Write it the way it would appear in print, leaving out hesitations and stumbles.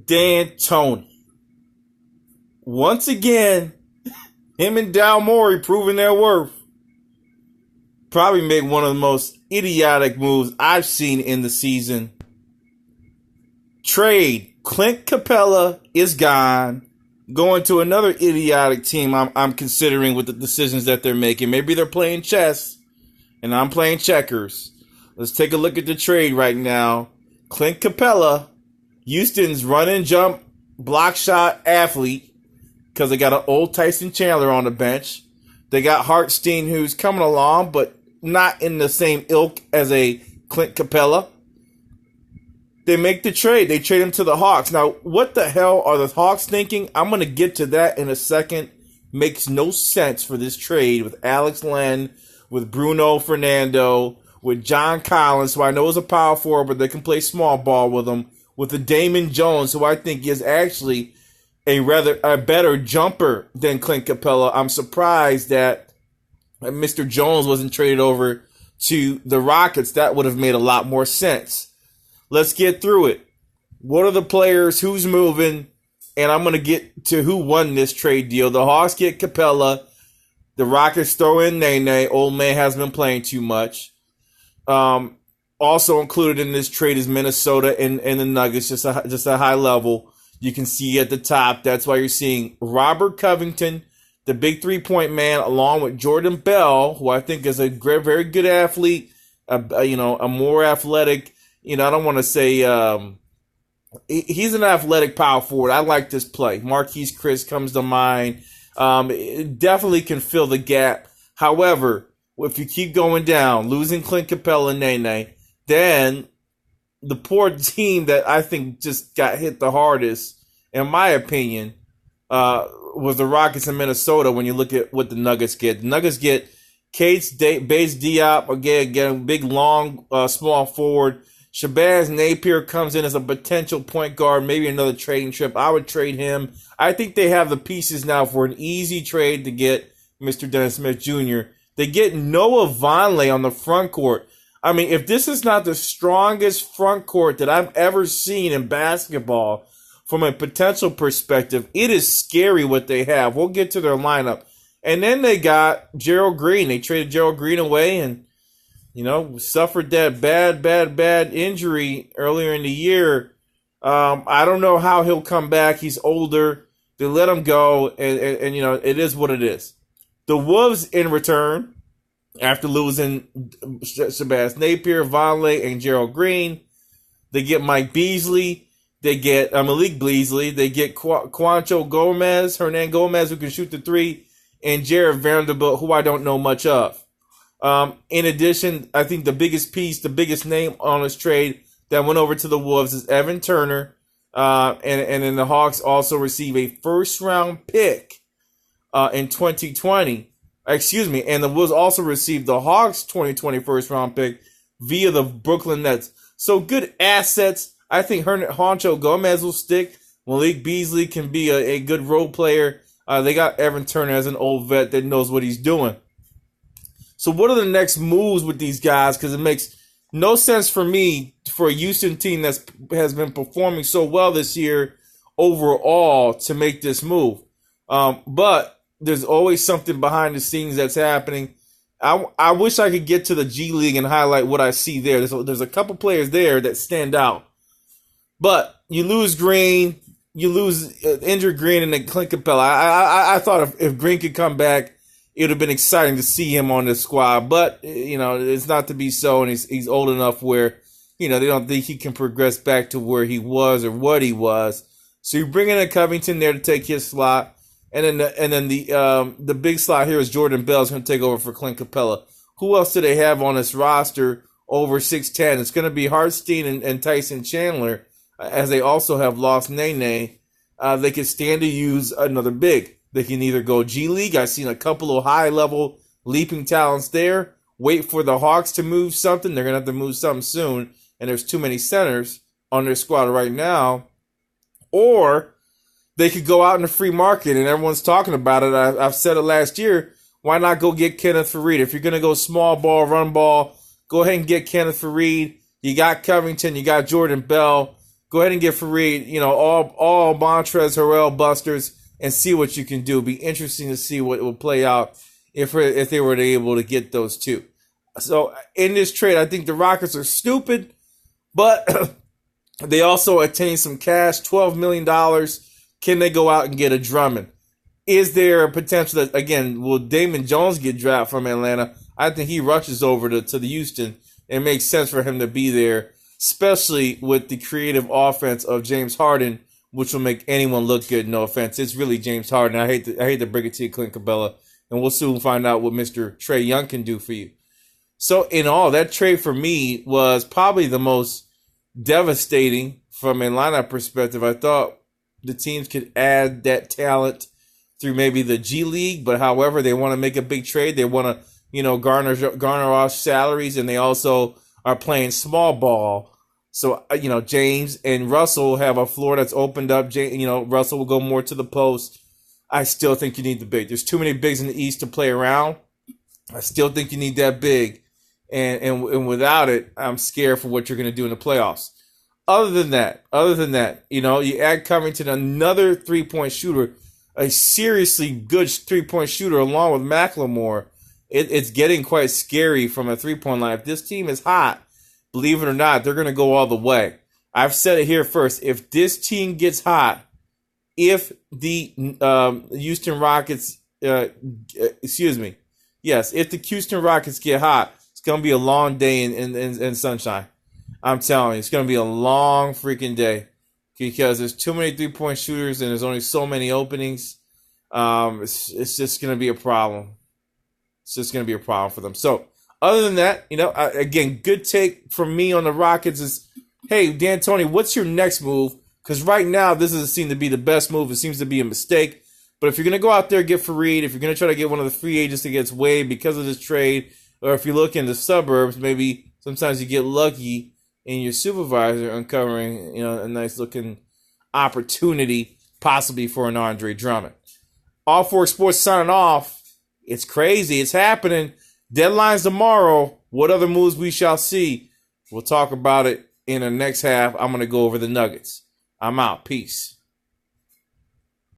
D'Antoni. Once again, him and Dal Morey proving their worth. Probably make one of the most idiotic moves I've seen in the season. Trade. Clint Capella is gone. Going to another idiotic team I'm considering with the decisions that they're making. Maybe they're playing chess and I'm playing checkers. Let's take a look at the trade right now. Clint Capella, Houston's run and jump block shot athlete, because they got an old Tyson Chandler on the bench. They got Hartstein, who's coming along, but not in the same ilk as a Clint Capella. They make the trade. They trade him to the Hawks. Now, what the hell are the Hawks thinking? I'm going to get to that in a second. Makes no sense for this trade with Alex Len, with Bruno Fernando, with John Collins, who I know is a power forward, but they can play small ball with him, with the Damon Jones, who I think is actually a better jumper than Clint Capella. I'm surprised that Mr. Jones wasn't traded over to the Rockets. That would have made a lot more sense. Let's get through it. What are the players? Who's moving? And I'm going to get to who won this trade deal. The Hawks get Capella. The Rockets throw in Nene. Old man has been playing too much. Also included in this trade is Minnesota and the Nuggets, just a high level. You can see at the top. That's why you're seeing Robert Covington, the big three-point man, along with Jordan Bell, who I think is a very good athlete, a more athletic. I don't want to say he's an athletic power forward. I like this play. Marquise Chris comes to mind. It definitely can fill the gap. However, if you keep going down, losing Clint Capella and Nene, then the poor team that I think just got hit the hardest, in my opinion, was the Rockets in Minnesota. When you look at what the Nuggets get, the Nuggets get Bates Diop, again a big, long, small forward. Shabazz Napier comes in as a potential point guard, maybe another trading trip. I would trade him. I think they have the pieces now for an easy trade to get Mr. Dennis Smith Jr. They get Noah Vonleh on the front court. I mean, if this is not the strongest front court that I've ever seen in basketball from a potential perspective, it is scary what they have. We'll get to their lineup. And then they got Gerald Green. They traded Gerald Green away and suffered that bad injury earlier in the year. I don't know how he'll come back. He's older. They let him go, and it is what it is. The Wolves, in return, after losing Shabazz Napier, Vonleh, and Gerald Green, they get Mike Beasley. They get Malik Beasley. They get Juancho Gomez, Hernan Gomez, who can shoot the three, and Jared Vanderbilt, who I don't know much of. In addition, I think the biggest name on this trade that went over to the Wolves is Evan Turner. And then the Hawks also receive a first-round pick in 2020. Excuse me. And the Wolves also received the Hawks 2020 first-round pick via the Brooklyn Nets. So good assets. I think Juancho Gomez will stick. Malik Beasley can be a good role player. They got Evan Turner as an old vet that knows what he's doing. So what are the next moves with these guys? Because it makes no sense for me for a Houston team that has been performing so well this year overall to make this move. But there's always something behind the scenes that's happening. I wish I could get to the G League and highlight what I see there. There's a couple players there that stand out. But you lose Green, you lose injured Green, and then Clint Capella. I thought if Green could come back, it would have been exciting to see him on the squad, but it's not to be so, and he's old enough where they don't think he can progress back to where he was or what he was. So you bring in a Covington there to take his slot, and then the big slot here is Jordan Bell is going to take over for Clint Capella. Who else do they have on this roster over 6'10"? It's going to be Hartstein and Tyson Chandler, as they also have lost Nene. They could stand to use another big. They can either go G League. I've seen a couple of high-level leaping talents there. Wait for the Hawks to move something. They're going to have to move something soon, and there's too many centers on their squad right now. Or they could go out in the free market, and everyone's talking about it. I've said it last year. Why not go get Kenneth Faried? If you're going to go small ball, run ball, go ahead and get Kenneth Faried. You got Covington. You got Jordan Bell. Go ahead and get Fareed, all Montrezl Harrell busters and see what you can do. Be interesting to see what will play out if they were able to get those two. So in this trade, I think the Rockets are stupid, but they also attain some cash, $12 million. Can they go out and get a Drummond? Is there a potential that, again, will Damon Jones get drafted from Atlanta? I think he rushes over to the Houston. It makes sense for him to be there, especially with the creative offense of James Harden, which will make anyone look good. No offense. It's really James Harden. I hate to break it to you, Clint Capella. And we'll soon find out what Mr. Trae Young can do for you. So in all, that trade for me was probably the most devastating from a lineup perspective. I thought the teams could add that talent through maybe the G League, but however, they want to make a big trade. They want to, garner off salaries, and they also are playing small ball. So, James and Russell have a floor that's opened up. Russell will go more to the post. I still think you need the big. There's too many bigs in the East to play around. I still think you need that big. And without it, I'm scared for what you're going to do in the playoffs. Other than that, you add Covington, another three-point shooter, a seriously good three-point shooter, along with McLemore. It's getting quite scary from a three-point line. If this team is hot, believe it or not, they're going to go all the way. I've said it here first. If this team gets hot, if the Houston Rockets, if the Houston Rockets get hot, it's going to be a long day in sunshine. I'm telling you, it's going to be a long freaking day because there's too many three-point shooters and there's only so many openings. It's just going to be a problem. It's just going to be a problem for them. So, other than that, again, good take from me on the Rockets is, hey, D'Antoni, what's your next move? Because right now, this doesn't seem to be the best move. It seems to be a mistake. But if you're going to go out there and get Fareed, if you're going to try to get one of the free agents that gets waived because of this trade, or if you look in the suburbs, maybe sometimes you get lucky in your supervisor uncovering, a nice-looking opportunity possibly for an Andre Drummond. All Four Sports signing off. It's crazy. It's happening. Deadline's tomorrow. What other moves we shall see? We'll talk about it in the next half. I'm going to go over the Nuggets. I'm out. Peace.